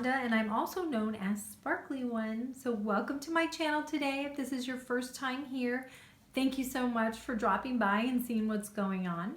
Rhonda, and I'm also known as Sparkly One. So welcome to my channel today. If this is your first time here, thank you so much for dropping by and seeing what's going on.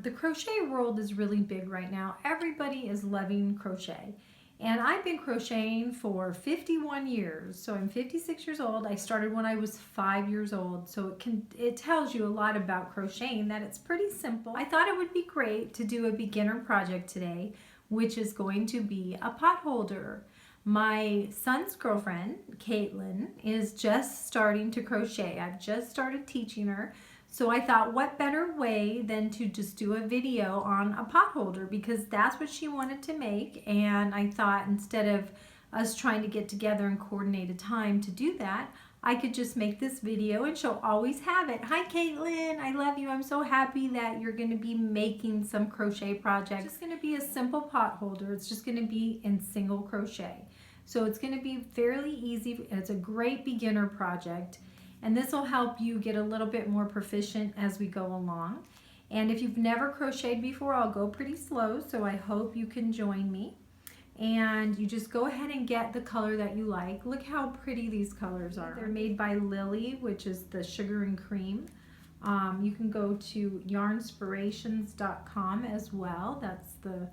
The crochet world is really big right now. Everybody is loving crochet. And I've been crocheting for 51 years. So I'm 56 years old. I started when I was 5 years old. So it tells you a lot about crocheting, that it's pretty simple. I thought it would be great to do a beginner project today, which is going to be a pot holder. My son's girlfriend, Caitlin, is just starting to crochet. I've just started teaching her. So I thought, what better way than to just do a video on a pot holder, because that's what she wanted to make. And I thought, instead of us trying to get together and coordinate a time to do that, I could just make this video and she'll always have it. Hi Caitlin, I love you. I'm so happy that you're going to be making some crochet projects. It's just going to be a simple pot holder. It's just going to be in single crochet. So it's going to be fairly easy. It's a great beginner project. And this will help you get a little bit more proficient as we go along. And if you've never crocheted before, I'll go pretty slow, so I hope you can join me. And you just go ahead and get the color that you like. Look how pretty these colors are. They're made by Lily, which is the sugar and cream. You can go to yarnspirations.com as well. That's the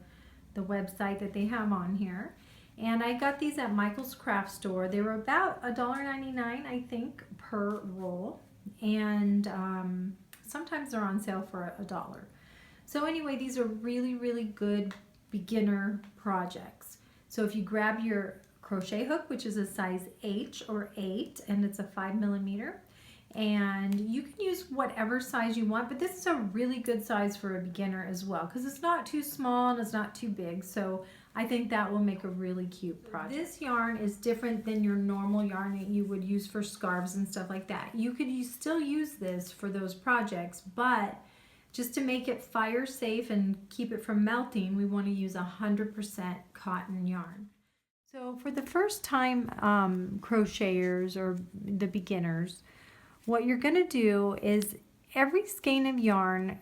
website that they have on here. And I got these at Michael's Craft Store. They were about $1.99, I think, per roll. And sometimes they're on sale for $1. So anyway, these are really, really good beginner projects. So if you grab your crochet hook, which is a size H or 8, and it's a 5mm, and you can use whatever size you want, but this is a really good size for a beginner as well, because it's not too small and it's not too big. So I think that will make a really cute project. This yarn is different than your normal yarn that you would use for scarves and stuff like that. You could still use this for those projects, but just to make it fire safe and keep it from melting, we want to use 100% cotton yarn. So for the first time crocheters or the beginners, what you're going to do is every skein of yarn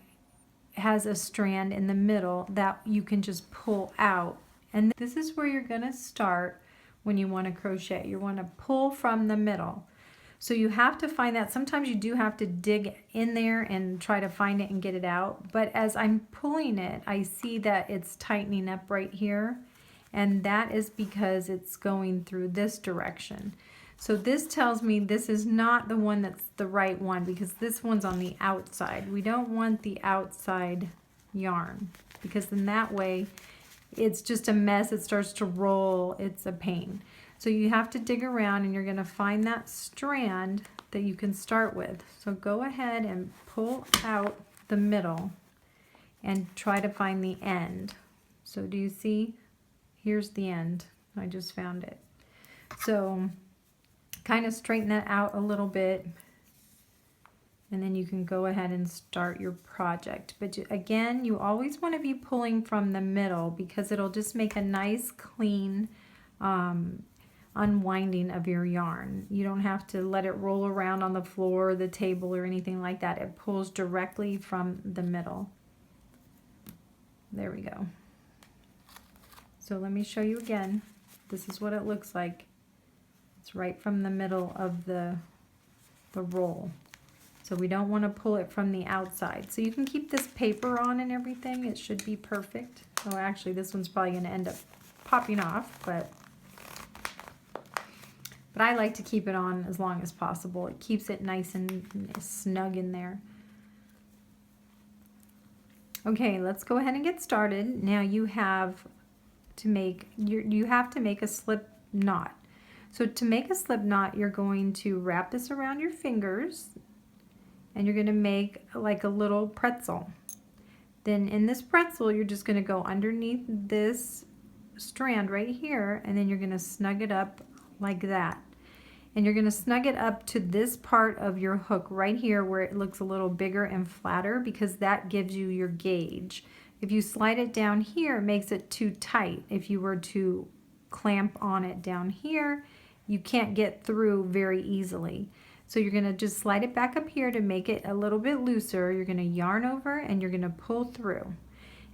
has a strand in the middle that you can just pull out. And this is where you're going to start when you want to crochet. You want to pull from the middle. So you have to find that. Sometimes you do have to dig in there and try to find it and get it out. But as I'm pulling it, I see that it's tightening up right here. And that is because it's going through this direction. So this tells me this is not the one that's the right one, because this one's on the outside. We don't want the outside yarn, because then that way it's just a mess. It starts to roll. It's a pain. So you have to dig around and you're going to find that strand that you can start with. So go ahead and pull out the middle and try to find the end. So do you see? Here's the end. I just found it. So kind of straighten that out a little bit, and then you can go ahead and start your project. But again, you always want to be pulling from the middle, because it'll just make a nice clean unwinding of your yarn. You don't have to let it roll around on the floor or the table or anything like that. It pulls directly from the middle. There we go. So let me show you again. This is what it looks like. It's right from the middle of the roll. So we don't want to pull it from the outside. So you can keep this paper on and everything. It should be perfect. Oh, actually this one's probably going to end up popping off, but I like to keep it on as long as possible. It keeps it nice and snug in there. Okay, let's go ahead and get started. Now you have to make a slip knot. So to make a slip knot, you're going to wrap this around your fingers, and you're going to make like a little pretzel. Then in this pretzel, you're just going to go underneath this strand right here, and then you're going to snug it up like that. And you're going to snug it up to this part of your hook right here where it looks a little bigger and flatter, because that gives you your gauge. If you slide it down here, it makes it too tight. If you were to clamp on it down here, you can't get through very easily. So you're going to just slide it back up here to make it a little bit looser. You're going to yarn over and you're going to pull through,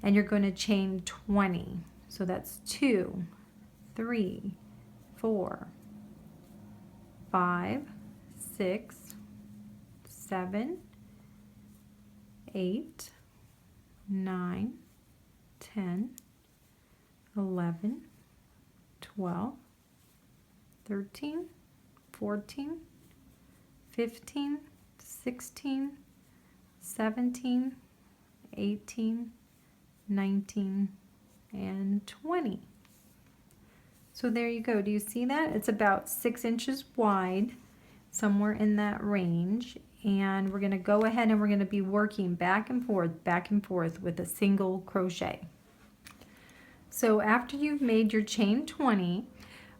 and you're going to chain 20. So that's 2, 3, 4, 5, 6, 7, 8, 9, 10, 11, 12, 13, 14, 15, 16, 17, 18, 19, and 20. So there you go. Do you see that? It's about 6 inches wide, somewhere in that range. And we're going to go ahead and we're going to be working back and forth with a single crochet. So after you've made your chain 20,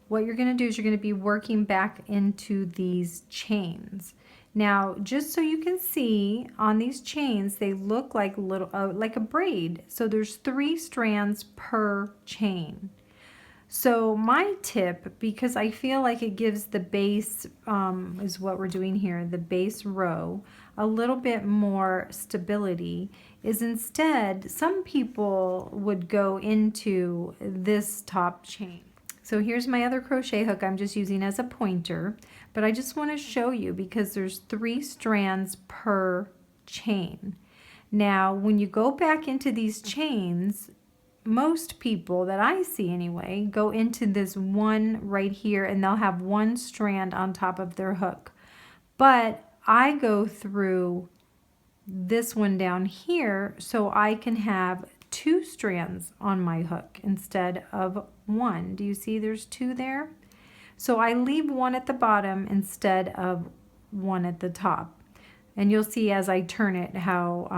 what you're going to do is you're going to be working back into these chains. Now, just so you can see, on these chains, they look like like a braid. So there's 3 strands per chain. So my tip, because I feel like it gives the base, is what we're doing here, the base row, a little bit more stability, is instead, some people would go into this top chain. So here's my other crochet hook I'm just using as a pointer, but I just want to show you because there's 3 strands per chain. Now, when you go back into these chains, most people that I see anyway go into this one right here and they'll have 1 strand on top of their hook. But I go through this one down here so I can have 2 strands on my hook instead of 1. Do you see there's 2 there? So I leave 1 at the bottom instead of 1 at the top. And you'll see as I turn it how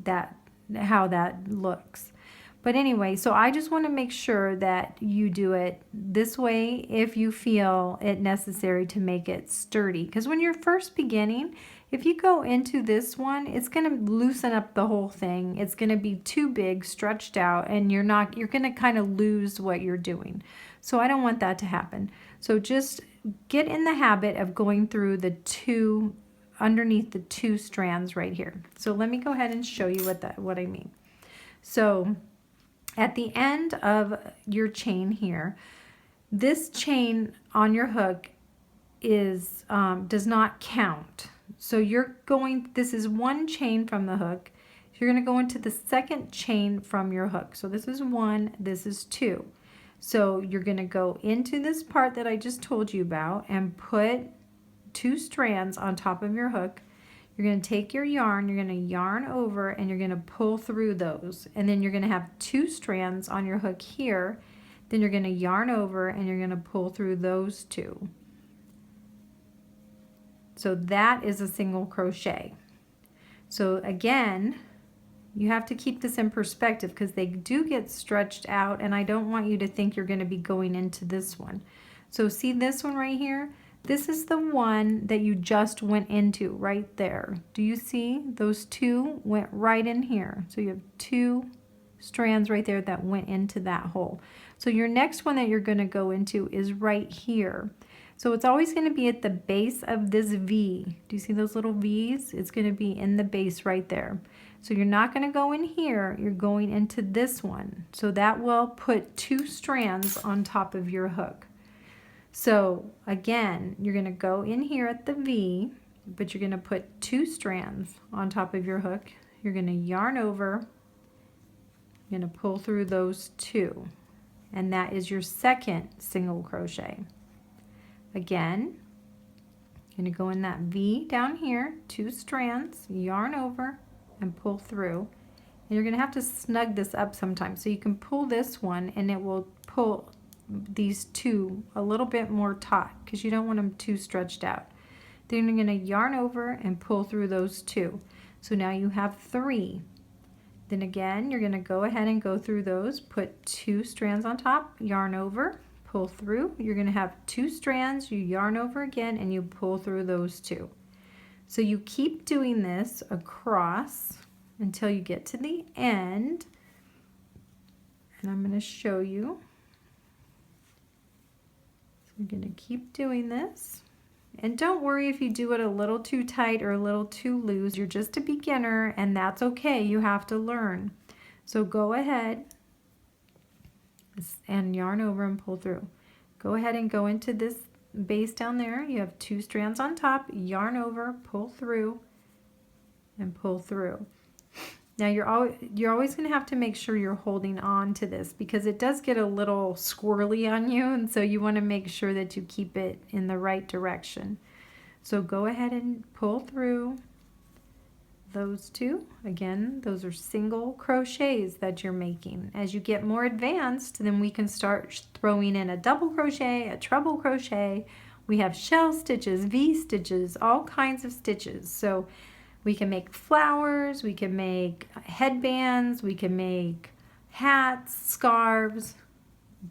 that looks. But anyway, so I just want to make sure that you do it this way if you feel it necessary to make it sturdy. Because when you're first beginning, if you go into this one, it's going to loosen up the whole thing. It's going to be too big, stretched out, and you're going to kind of lose what you're doing. So I don't want that to happen. So just get in the habit of going through the 2, underneath the 2 strands right here. So let me go ahead and show you what I mean. So at the end of your chain here, this chain on your hook is does not count. So this is 1 chain from the hook. You're going to go into the 2nd chain from your hook. So this is 1, this is 2. So you're going to go into this part that I just told you about and put 2 strands on top of your hook. You're going to take your yarn, you're going to yarn over, and you're going to pull through those. And then you're going to have 2 strands on your hook here. Then you're going to yarn over, and you're going to pull through those 2. So that is a single crochet. So again, you have to keep this in perspective because they do get stretched out, and I don't want you to think you're going to be going into this one. So see this one right here? This is the one that you just went into right there. Do you see? Those 2 went right in here. So you have 2 strands right there that went into that hole. So your next one that you're going to go into is right here. So it's always going to be at the base of this V. Do you see those little V's? It's going to be in the base right there. So you're not going to go in here. You're going into this one. So that will put 2 strands on top of your hook. So again, you're going to go in here at the V, but you're going to put 2 strands on top of your hook. You're going to yarn over. You're going to pull through those 2. And that is your 2nd single crochet. Again, you're going to go in that V down here, 2 strands, yarn over, and pull through. And you're going to have to snug this up sometimes. So you can pull this one and it will pull these 2 a little bit more taut because you don't want them too stretched out. Then you're going to yarn over and pull through those 2. So now you have 3. Then again, you're going to go ahead and go through those, put 2 strands on top, yarn over, pull through. You're going to have 2 strands, you yarn over again, and you pull through those 2. So you keep doing this across until you get to the end. And I'm going to show you. So I'm going to keep doing this. And don't worry if you do it a little too tight or a little too loose. You're just a beginner, and that's okay. You have to learn. So go ahead and yarn over and pull through. Go ahead and go into this base down there. You have 2 strands on top, yarn over, pull through, and pull through. Now you're always going to have to make sure you're holding on to this because it does get a little squirrely on you, and so you want to make sure that you keep it in the right direction. So go ahead and pull through those 2. Again, those are single crochets that you're making. As you get more advanced, then we can start throwing in a double crochet, a treble crochet. We have shell stitches, V stitches, all kinds of stitches. So we can make flowers, we can make headbands, we can make hats, scarves,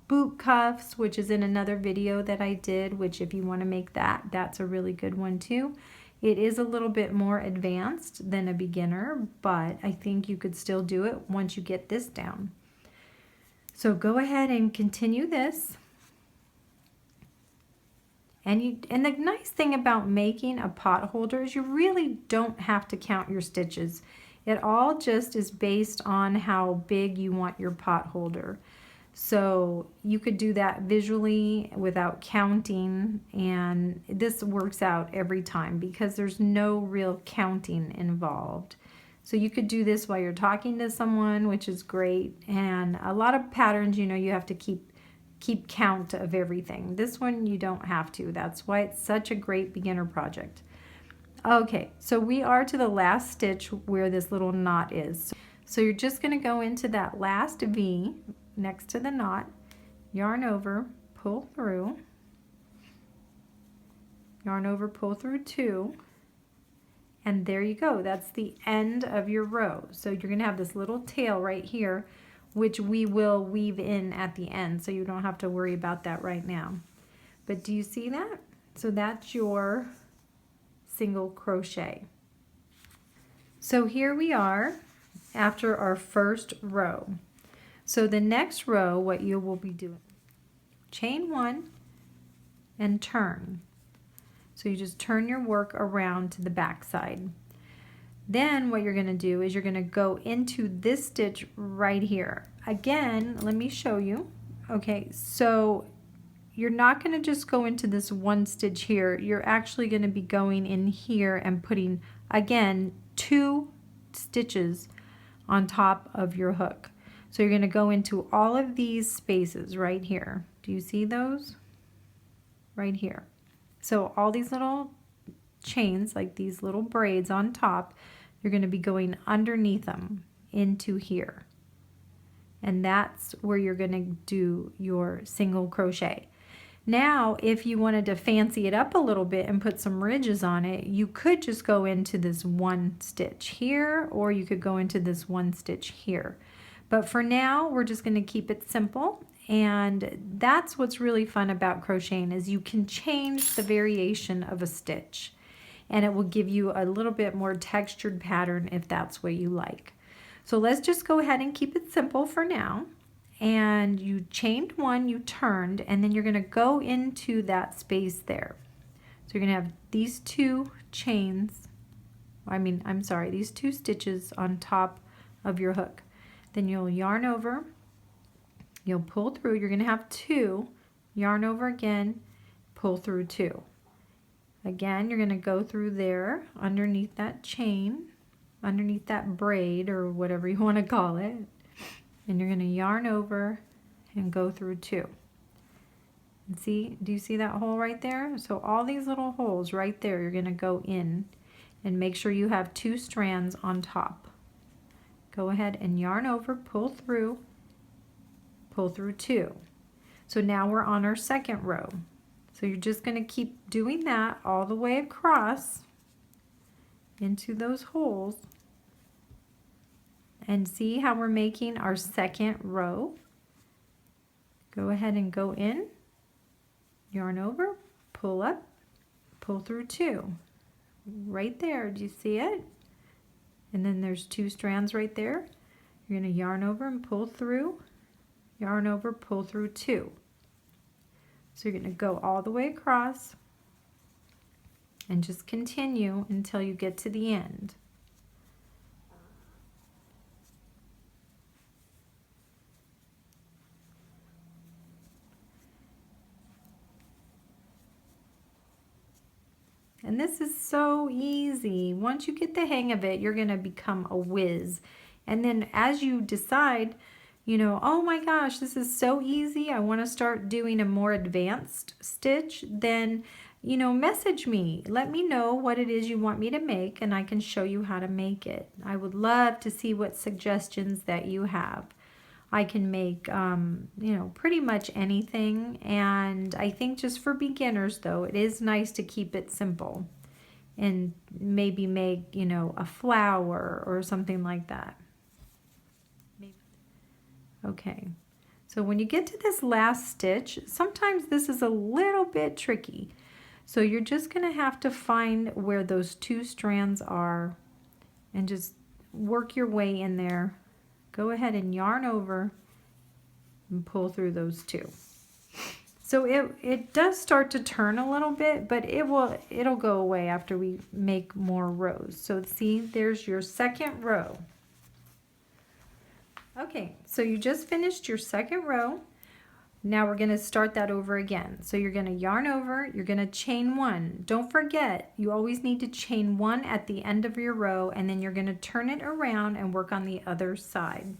boot cuffs, which is in another video that I did, which if you want to make that, that's a really good one too. It is a little bit more advanced than a beginner, but I think you could still do it once you get this down. So go ahead and continue this. And the nice thing about making a pot holder is you really don't have to count your stitches. It all just is based on how big you want your pot holder. So you could do that visually without counting, and this works out every time because there's no real counting involved. So you could do this while you're talking to someone, which is great. And a lot of patterns, you know, you have to keep count of everything. This one you don't have to. That's why it's such a great beginner project. Okay, so we are to the last stitch where this little knot is. So you're just going to go into that last V next to the knot, yarn over, pull through, yarn over, pull through 2, and there you go. That's the end of your row. So you're going to have this little tail right here, which we will weave in at the end, so you don't have to worry about that right now. But do you see that? So that's your single crochet. So here we are after our first row. So the next row, what you will be doing, chain 1 and turn. So you just turn your work around to the back side. Then what you're going to do is you're going to go into this stitch right here. Again, let me show you. Okay, so you're not going to just go into this one stitch here. You're actually going to be going in here and putting, again, 2 stitches on top of your hook. So you're going to go into all of these spaces right here. Do you see those? Right here. So all these little chains, like these little braids on top, you're going to be going underneath them into here. And that's where you're going to do your single crochet. Now, if you wanted to fancy it up a little bit and put some ridges on it, you could just go into this one stitch here, or you could go into this one stitch here. But for now, we're just going to keep it simple. And that's what's really fun about crocheting, is you can change the variation of a stitch, and it will give you a little bit more textured pattern if that's what you like. So let's just go ahead and keep it simple for now. And you chained 1, you turned, and then you're going to go into that space there. So you're going to have these 2 chains, these 2 stitches on top of your hook. Then you'll yarn over, you'll pull through, you're going to have 2, yarn over again, pull through 2. Again, you're going to go through there underneath that chain, underneath that braid or whatever you want to call it, and you're going to yarn over and go through 2. And see, do you see that hole right there? So all these little holes right there, you're going to go in and make sure you have 2 strands on top. Go ahead and yarn over, pull through 2. So now we're on our second row. So you're just going to keep doing that all the way across into those holes. And see how we're making our second row? Go ahead and go in, yarn over, pull up, pull through 2. Right there, do you see it? And then there's 2 strands right there. You're going to yarn over and pull through, yarn over, pull through 2. So you're going to go all the way across and just continue until you get to the end. And this is so easy. Once you get the hang of it, you're going to become a whiz. And then as you decide, you know, oh my gosh, this is so easy, I want to start doing a more advanced stitch, then, you know, message me. Let me know what it is you want me to make, and I can show you how to make it. I would love to see what suggestions that you have. I can make, you know, pretty much anything. And I think just for beginners, though, it is nice to keep it simple and maybe make, you know, a flower or something like that. Okay, so when you get to this last stitch, sometimes this is a little bit tricky. So you're just going to have to find where those two strands are and just work your way in there. Go ahead and yarn over and pull through those two. So it does start to turn a little bit, but it'll go away after we make more rows. So see, there's your second row. Okay, so you just finished your second row. Now we're going to start that over again. So you're going to yarn over, you're going to chain one. Don't forget, you always need to chain one at the end of your row, and then you're going to turn it around and work on the other side.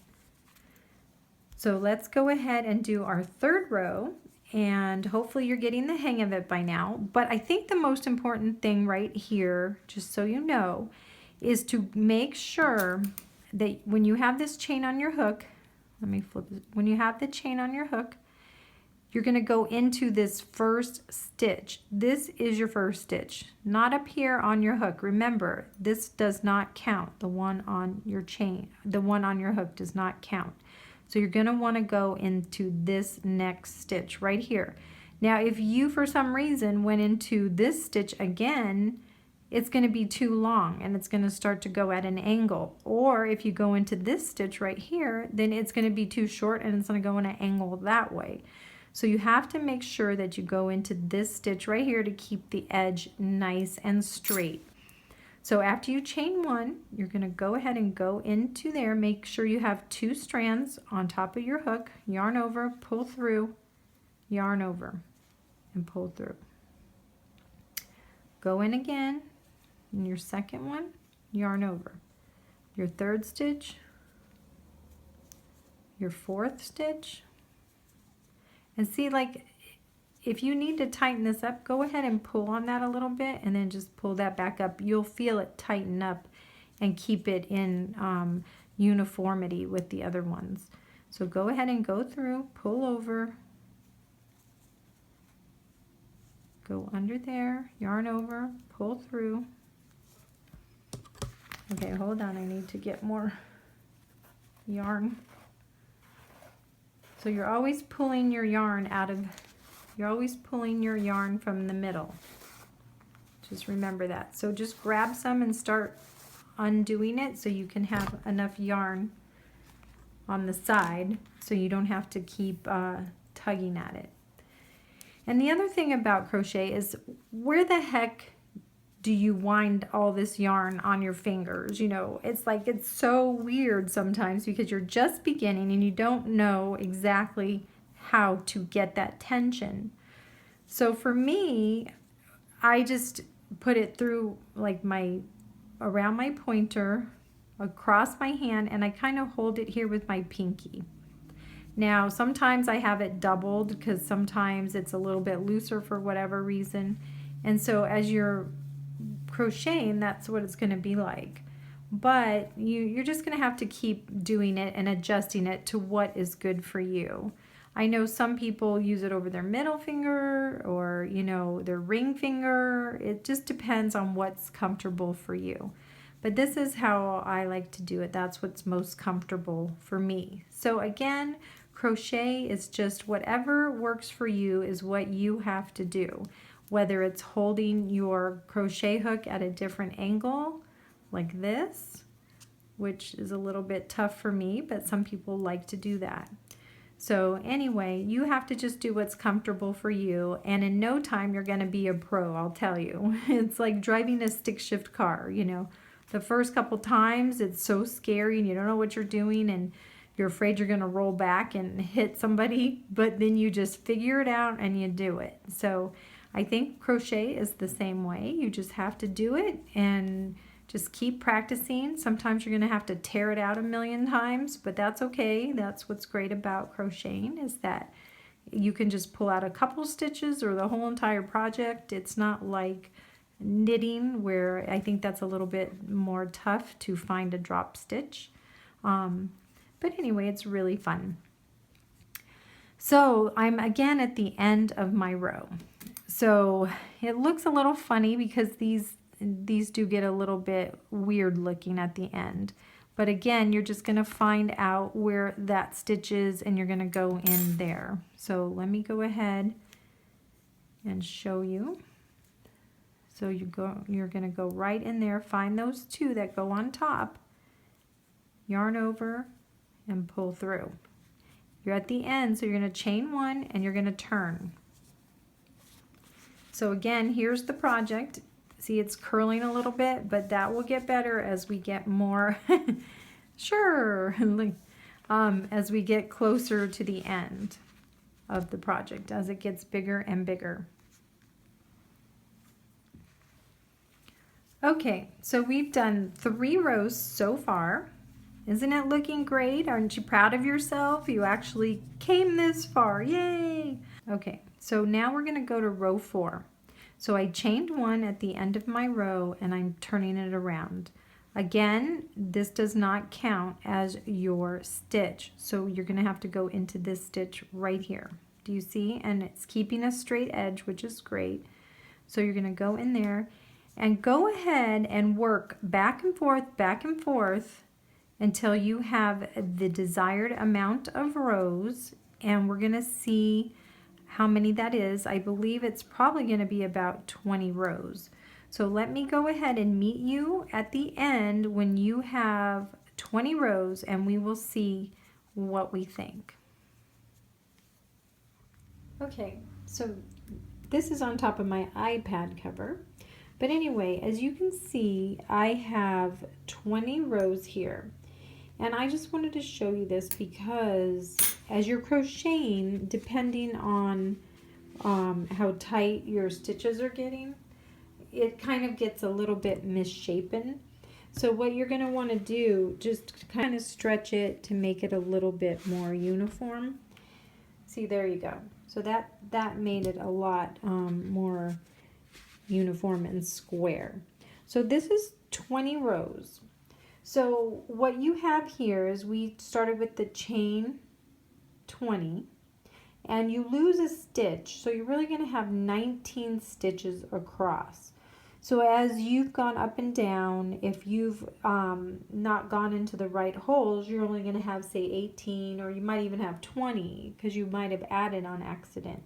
So let's go ahead and do our third row, and hopefully you're getting the hang of it by now. But I think the most important thing right here, just so you know, is to make sure that when you have this chain on your hook, let me flip it. When you have the chain on your hook, you're going to go into this first stitch. This is your first stitch, not up here on your hook. Remember, this does not count. The one on your chain, the one on your hook does not count. So you're going to want to go into this next stitch right here. Now, if you for some reason went into this stitch again, it's going to be too long and it's going to start to go at an angle. Or if you go into this stitch right here, then it's going to be too short and it's going to go in an angle that way. So you have to make sure that you go into this stitch right here to keep the edge nice and straight. So after you chain one, you're going to go ahead and go into there. Make sure you have two strands on top of your hook. Yarn over, pull through, yarn over, and pull through. Go in again. In your second one, yarn over. Your third stitch, your fourth stitch. And see, like, if you need to tighten this up, go ahead and pull on that a little bit and then just pull that back up. You'll feel it tighten up and keep it in uniformity with the other ones. So go ahead and go through, pull over, go under there, yarn over, pull through. Okay, hold on, I need to get more yarn. So you're always pulling your yarn you're always pulling your yarn from the middle. Just remember that. So just grab some and start undoing it so you can have enough yarn on the side so you don't have to keep tugging at it. And the other thing about crochet is, where the heck do you wind all this yarn on your fingers? You know, it's like, it's so weird sometimes because you're just beginning and you don't know exactly how to get that tension. So for me, I just put it through like around my pointer, across my hand, and I kind of hold it here with my pinky. Now, sometimes I have it doubled because sometimes it's a little bit looser for whatever reason. And so as you're crocheting, that's what it's going to be like. But you're just going to have to keep doing it and adjusting it to what is good for you. I know some people use it over their middle finger or, you know, their ring finger. It just depends on what's comfortable for you. But this is how I like to do it. That's what's most comfortable for me. So again, crochet is just whatever works for you is what you have to do. Whether it's holding your crochet hook at a different angle like this, which is a little bit tough for me, but some people like to do that. So anyway, you have to just do what's comfortable for you, and in no time you're going to be a pro, I'll tell you. It's like driving a stick shift car, you know. The first couple times it's so scary and you don't know what you're doing and you're afraid you're going to roll back and hit somebody, but then you just figure it out and you do it. So I think crochet is the same way. You just have to do it and just keep practicing. Sometimes you're going to have to tear it out a million times, but that's okay. That's what's great about crocheting, is that you can just pull out a couple stitches or the whole entire project. It's not like knitting, where I think that's a little bit more tough to find a drop stitch. But anyway, it's really fun. So I'm again at the end of my row. So it looks a little funny because these do get a little bit weird looking at the end. But again, you're just going to find out where that stitch is and you're going to go in there. So let me go ahead and show you. So you're going to go right in there, find those two that go on top, yarn over and pull through. You're at the end, so you're going to chain one and you're going to turn. So again, here's the project. See, it's curling a little bit, but that will get better as we get more, sure, as we get closer to the end of the project, as it gets bigger and bigger. Okay, so we've done 3 rows so far. Isn't it looking great? Aren't you proud of yourself? You actually came this far, yay! Okay, so now we're gonna go to row 4. So I chained one at the end of my row and I'm turning it around. Again, this does not count as your stitch. So you're gonna have to go into this stitch right here. Do you see? And it's keeping a straight edge, which is great. So you're gonna go in there and go ahead and work back and forth until you have the desired amount of rows, and we're gonna see how many that is. I believe it's probably gonna be about 20 rows. So let me go ahead and meet you at the end when you have 20 rows and we will see what we think. Okay, so this is on top of my iPad cover. But anyway, as you can see, I have 20 rows here. And I just wanted to show you this because as you're crocheting, depending on how tight your stitches are getting, it kind of gets a little bit misshapen. So what you're going to want to do, just kind of stretch it to make it a little bit more uniform. See, there you go. So that made it a lot more uniform and square. So this is 20 rows. So what you have here is we started with the chain 20 and you lose a stitch, so you're really going to have 19 stitches across. So as you've gone up and down, if you've not gone into the right holes, you're only going to have, say, 18, or you might even have 20 because you might have added on accident.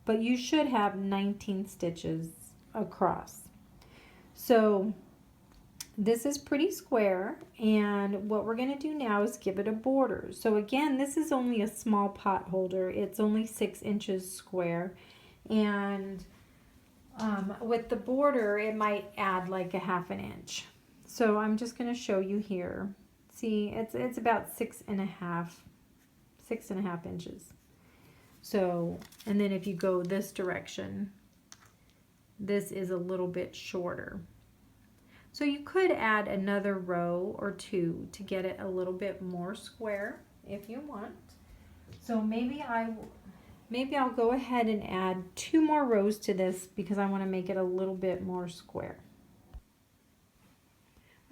But you should have 19 stitches across. So this is pretty square, and what we're going to do now is give it a border. So again, this is only a small pot holder. It's only 6 inches square, and with the border it might add like a ½ inch. So I'm just going to show you here. See, it's about 6.5 inches. So, and then if you go this direction, this is a little bit shorter. So you could add another row or two to get it a little bit more square if you want. So maybe I'll go ahead and add 2 more rows to this because I want to make it a little bit more square.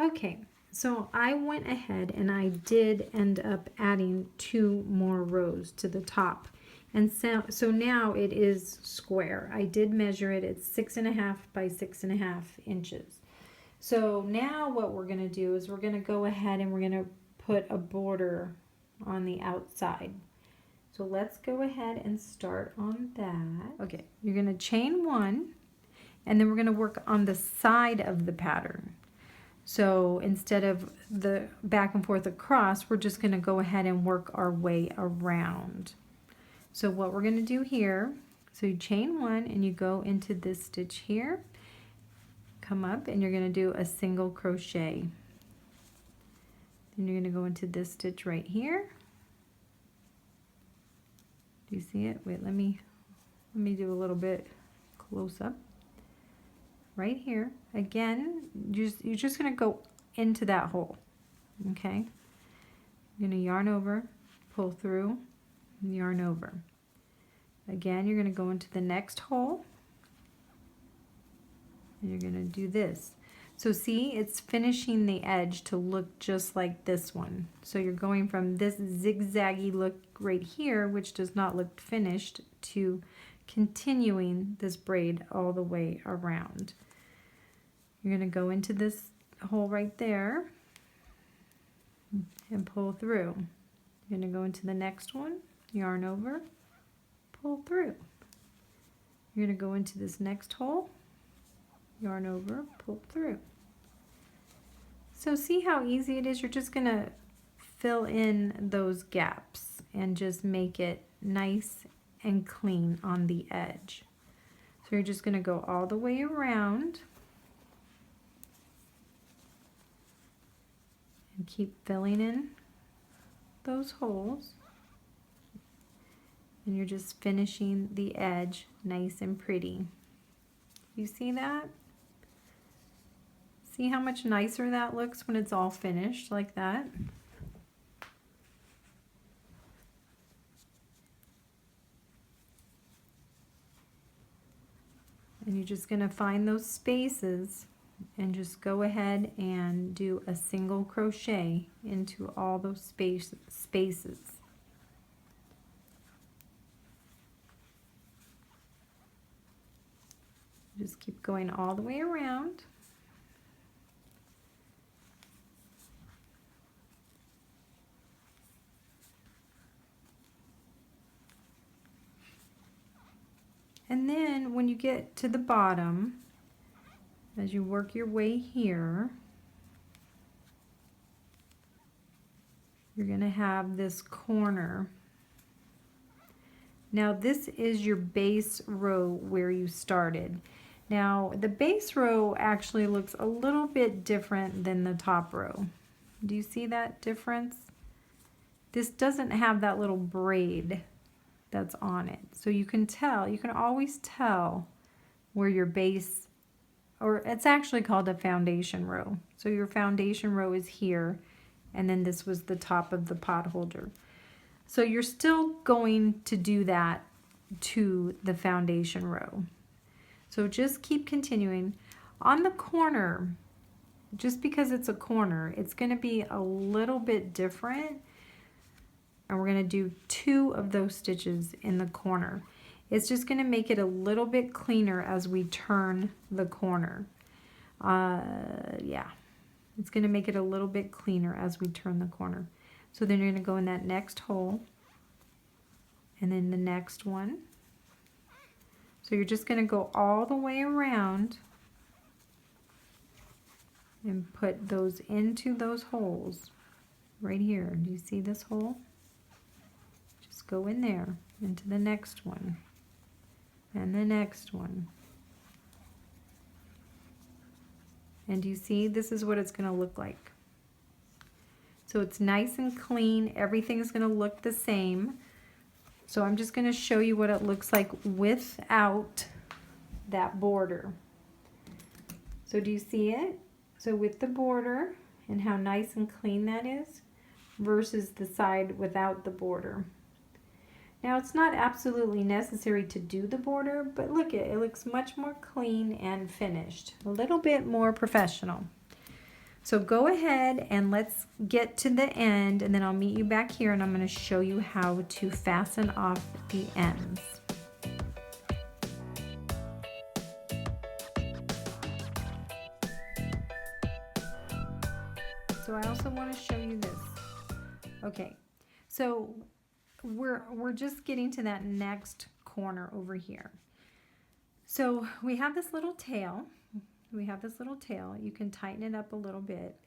Okay, so I went ahead and I did end up adding 2 more rows to the top. And so now it is square. I did measure it. It's 6.5 by 6.5 inches. So now what we're going to do is we're going to go ahead and we're going to put a border on the outside. So let's go ahead and start on that. Okay, you're going to chain 1, and then we're going to work on the side of the pattern. So instead of the back and forth across, we're just going to go ahead and work our way around. So what we're going to do here, so you chain 1 and you go into this stitch here, come up, and you're going to do a single crochet. Then you're going to go into this stitch right here. Do you see it? Wait, let me do a little bit close up. Right here. Again, you're just going to go into that hole. Okay? You're going to yarn over, pull through, and yarn over. Again, you're going to go into the next hole. And you're going to do this. So see, it's finishing the edge to look just like this one. So you're going from this zigzaggy look right here, which does not look finished, to continuing this braid all the way around. You're going to go into this hole right there and pull through. You're going to go into the next one, yarn over, pull through. You're going to go into this next hole, yarn over, pull through. So see how easy it is? You're just going to fill in those gaps and just make it nice and clean on the edge. So you're just going to go all the way around and keep filling in those holes. And you're just finishing the edge nice and pretty. You see that? See how much nicer that looks when it's all finished like that? And you're just going to find those spaces and just go ahead and do a single crochet into all those spaces. Just keep going all the way around. And then when you get to the bottom, as you work your way here, you're going to have this corner. Now this is your base row where you started. Now the base row actually looks a little bit different than the top row. Do you see that difference? This doesn't have that little braid that's on it. So you can tell, you can always tell where your base, or it's actually called a foundation row. So your foundation row is here, and then this was the top of the pot holder. So you're still going to do that to the foundation row. So just keep continuing. On the corner, just because it's a corner, it's going to be a little bit different. And we're going to do 2 of those stitches in the corner. It's just going to make it a little bit cleaner as we turn the corner. Yeah, it's going to make it a little bit cleaner as we turn the corner. So then you're going to go in that next hole and then the next one. So you're just going to go all the way around and put those into those holes right here. Do you see this hole? Just go in there, into the next one, and the next one. And you see, this is what it's going to look like. So it's nice and clean. Everything's going to look the same. So I'm just going to show you what it looks like without that border. So do you see it? So with the border and how nice and clean that is versus the side without the border. Now it's not absolutely necessary to do the border, but look, it looks much more clean and finished. A little bit more professional. So go ahead and let's get to the end, and then I'll meet you back here and I'm going to show you how to fasten off the ends. So I also want to show you this. Okay, so we're just getting to that next corner over here. So we have this little tail. You can tighten it up a little bit.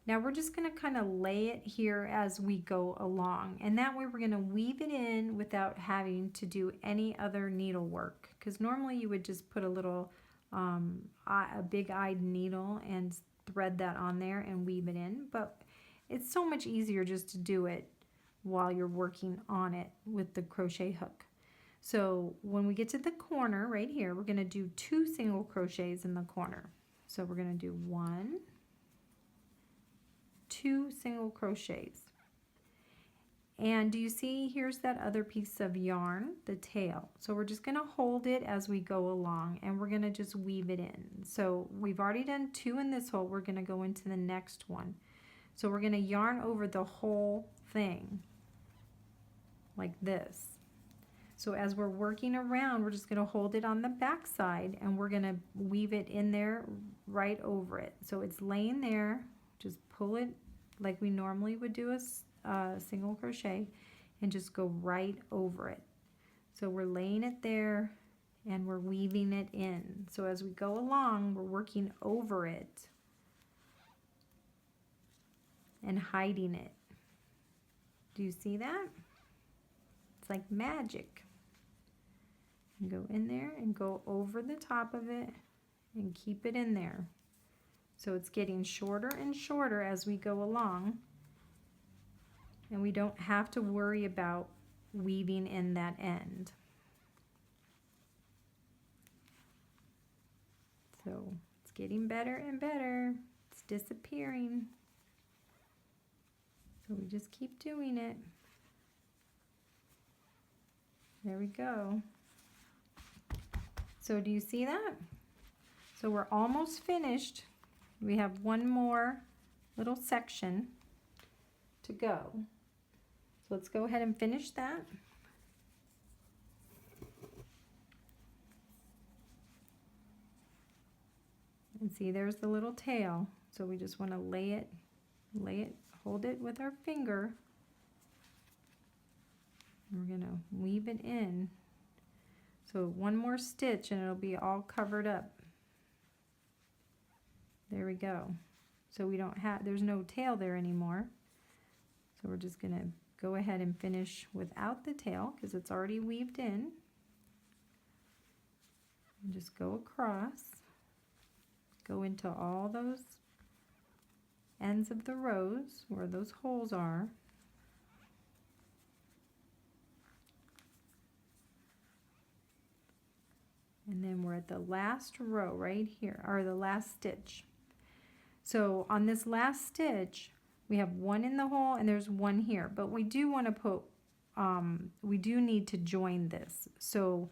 Now we're just going to kind of lay it here as we go along, and that way we're going to weave it in without having to do any other needle work, because normally you would just put a little a big-eyed needle and thread that on there and weave it in, but it's so much easier just to do it while you're working on it with the crochet hook. So when we get to the corner right here, we're going to do 2 single crochets in the corner. So we're going to do 1, 2 single crochets. And do you see, here's that other piece of yarn, the tail. So we're just going to hold it as we go along, and we're going to just weave it in. So we've already done 2 in this hole. We're going to go into the next one. So we're going to yarn over the whole thing like this. So as we're working around, we're just going to hold it on the back side, and we're going to weave it in there right over it. So it's laying there. Just pull it like we normally would do a single crochet, and just go right over it. So we're laying it there and we're weaving it in. So as we go along, we're working over it and hiding it. Do you see that? It's like magic. And go in there and go over the top of it and keep it in there. So it's getting shorter and shorter as we go along, and we don't have to worry about weaving in that end. So it's getting better and better. It's disappearing. So we just keep doing it. There we go. So do you see that? So we're almost finished. We have one more little section to go. So let's go ahead and finish that. And see, there's the little tail. So we just want to lay it, hold it with our finger. And we're going to weave it in. So one more stitch and it'll be all covered up. There we go. So we don't have, there's no tail there anymore. So we're just going to go ahead and finish without the tail because it's already weaved in. And just go across. Go into all those ends of the rows where those holes are. And then we're at the last row right here, or the last stitch. So on this last stitch, we have one in the hole and there's one here, but we do want to put, we do need to join this. So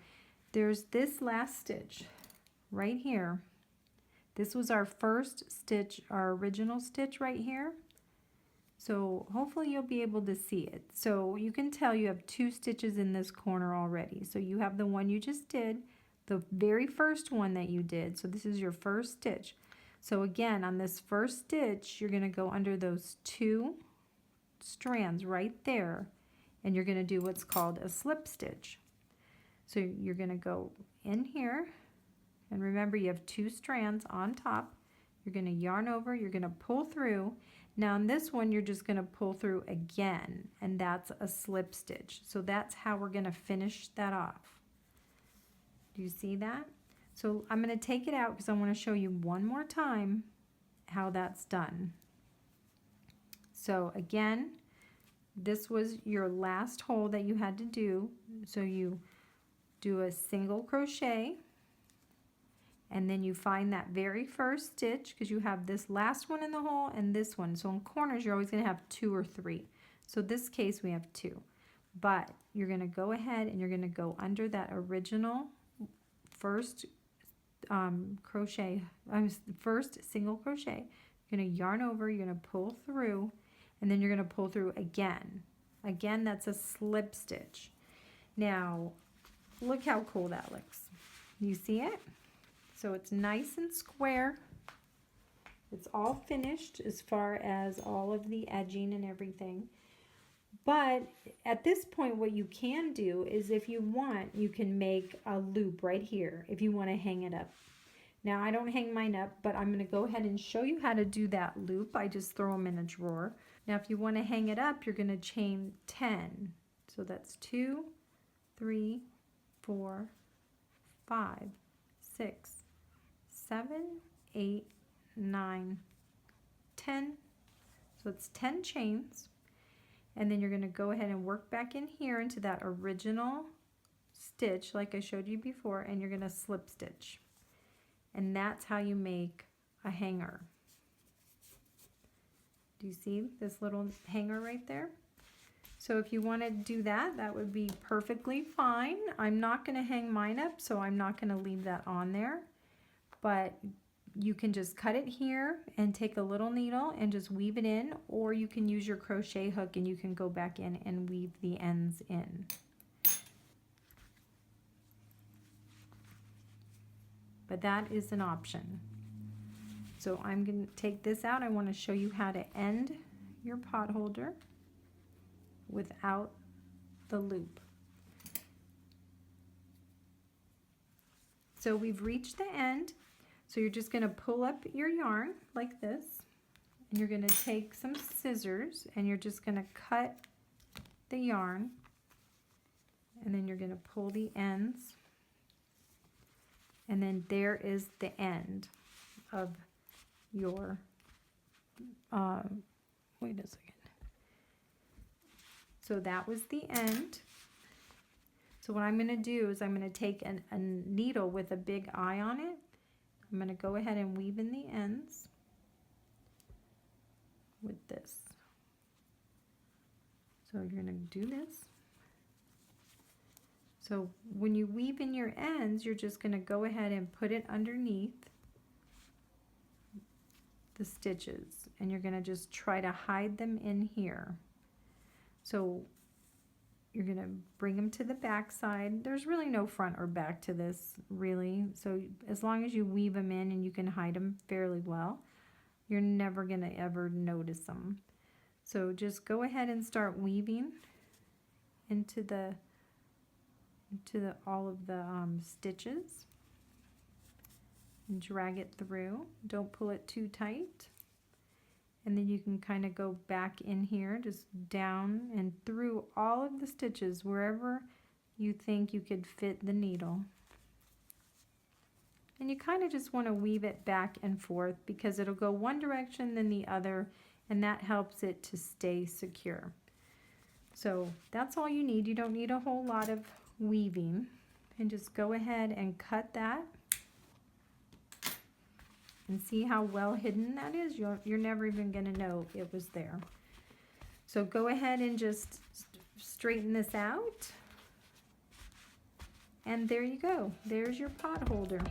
there's this last stitch right here. This was our first stitch, our original stitch right here. So hopefully you'll be able to see it. So you can tell you have 2 stitches in this corner already. So you have the one you just did, the very first one that you did. So this is your first stitch. So again, on this first stitch, you're going to go under those 2 strands right there, and you're going to do what's called a slip stitch. So you're going to go in here, and remember you have 2 strands on top. You're going to yarn over, you're going to pull through. Now on this one, you're just going to pull through again, and that's a slip stitch. So that's how we're going to finish that off. Do you see that? So I'm going to take it out because I want to show you one more time how that's done. So again, this was your last hole that you had to do. So you do a single crochet, and then you find that very first stitch because you have this last one in the hole and this one. So in corners, you're always going to have 2 or 3. So this case, we have 2. But you're going to go ahead and you're going to go under that original first first single crochet. You're going to yarn over, you're going to pull through, and then you're going to pull through again. Again, that's a slip stitch. Now, look how cool that looks. You see it? So it's nice and square. It's all finished as far as all of the edging and everything. But at this point, what you can do is if you want, you can make a loop right here if you want to hang it up. Now, I don't hang mine up, but I'm going to go ahead and show you how to do that loop. I just throw them in a drawer. Now, if you want to hang it up, you're going to chain 10. So that's 2, 3, 4, 5, 6, 7, 8, 9, 10. So it's 10 chains. And then you're going to go ahead and work back in here into that original stitch like I showed you before, and you're going to slip stitch. And that's how you make a hanger. Do you see this little hanger right there? So if you want to do that, that would be perfectly fine. I'm not going to hang mine up, so I'm not going to leave that on there. But you can just cut it here and take a little needle and just weave it in, or you can use your crochet hook and you can go back in and weave the ends in. But that is an option. So I'm going to take this out. I want to show you how to end your pot holder without the loop. So we've reached the end. So you're just going to pull up your yarn like this, and you're going to take some scissors and you're just going to cut the yarn, and then you're going to pull the ends, and then there is the end of your wait a second. So that was the end. So what I'm going to do is I'm going to take a needle with a big eye on it. I'm going to go ahead and weave in the ends with this. So you're going to do this. So when you weave in your ends, you're just going to go ahead and put it underneath the stitches, and you're going to just try to hide them in here. So you're going to bring them to the back side. There's really no front or back to this, really. So as long as you weave them in and you can hide them fairly well, you're never going to ever notice them. So just go ahead and start weaving into all of the stitches and drag it through. Don't pull it too tight. And then you can kind of go back in here, just down and through all of the stitches wherever you think you could fit the needle. And you kind of just want to weave it back and forth because it'll go one direction then the other, and that helps it to stay secure. So that's all you need. You don't need a whole lot of weaving. And just go ahead and cut that. And see how well hidden that is? You're never even going to know it was there. So go ahead and just straighten this out. And there you go. There's your pot holder.